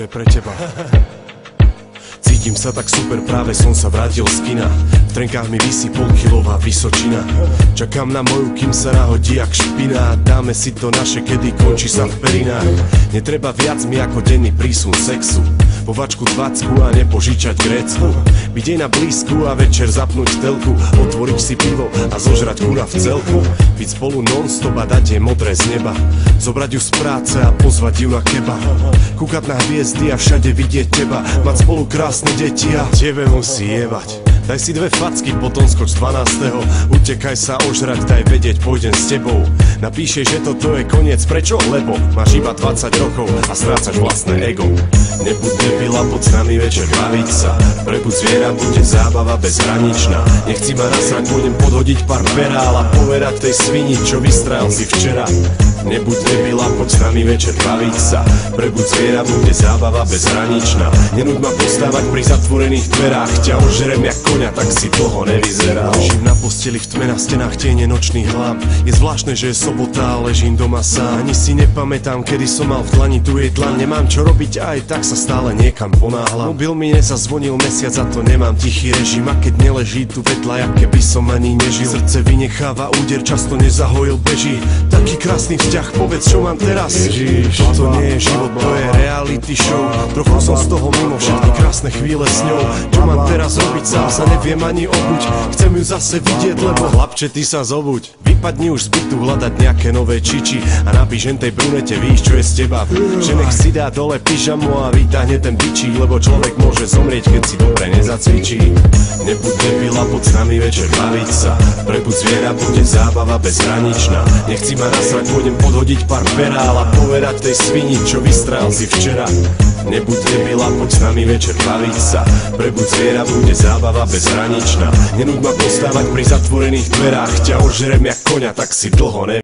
je pre teba. Cítim sa tak super, práve som sa vrátil z kina. V trenkách mi visí polkilová Vysočina. Čakám na moju, kým sa nahodí jak špina. Dáme si to naše, kedy končí sa v perinách. Netreba viac mi ako denný prísun sexu. Povačku 20 a nepožičať grécku. Byť jej na blízku a večer zapnúť telku. Otvoriť si pivo a zožrať kura v celku. Byť spolu non-stop a dať jej modré z neba. Zobrať ju z práce a pozvať ju na kebab. Kúkať na hviezdy a všade vidieť teba. Mať spolu krásne deti a tebe musí jebať. Daj si 2 facky, potom skoč 12. Utekaj sa ožrať, daj vedieť, pôjdem s tebou. Napíšeš, že toto je koniec, prečo? Lebo máš iba 20 rokov a strácaš vlastné ego. Nebuď debila, poď s nami večer baviť sa. Prebuď zviera, bude zábava bezhraničná. Nechci ma nasrať, pôjdem podhodiť pár perál a povedať tej svini, čo vystrajal si včera. Nebuď debila, poď s nami večer baviť sa. Prebuď zviera, bude zábava bezhraničná. Nenúď ma postávať pri zatvorených dverách. Ťa ožerem jak koňa, tak si dlho nevyzeral. Ležím na posteli v tme, na stenách tiene nočných hlav. Je zvláštne, že je sobota a ležím doma sám. Ani si nepamätám, kedy som mal v dlani tu jej dlaň. Nemám čo robiť a aj tak sa stále niekam ponáhľam. Mobil mi nezazvonil mesiac a to nemám tichý režim. A keď neleží tu vedľa, jak keby som ani nežil. Srdce vynecháva úder, často nezahojil, beží. Taký krásny vzťah, povedz, čo mám teraz. Ježiš, to nie je život, to je reality show. Trochu som z toho mimo, všetky krásne chvíle s ňou. Čo mám teraz robiť, sám sa neviem ani obuť. Chcem ju zase vidieť, lebo chlapče, ty sa zobuď. Vypadni už z bytu hľadať nejaké nové čiči a napíš tej brunete, víš, čo je z teba. Že nech si dá dole pyžamu a vytáhne ten bičík, lebo človek môže zomrieť, keď si dobre nezacvičí. Nebuď debila, poď s nami večer baviť sa. Prebuď zviera, bude zábava bezhraničná. Nechci ma nasrať, pôjdem podhodiť pár perál a povedať tej svini, čo vystrajal si včera. Nebuď debila, poď s nami večer baviť sa. Prebuď zviera, bude zábava bezhraničná. Nenúď ma postávať pri zatvorených dverách. Ťa ožerem jak koňa, tak si dlho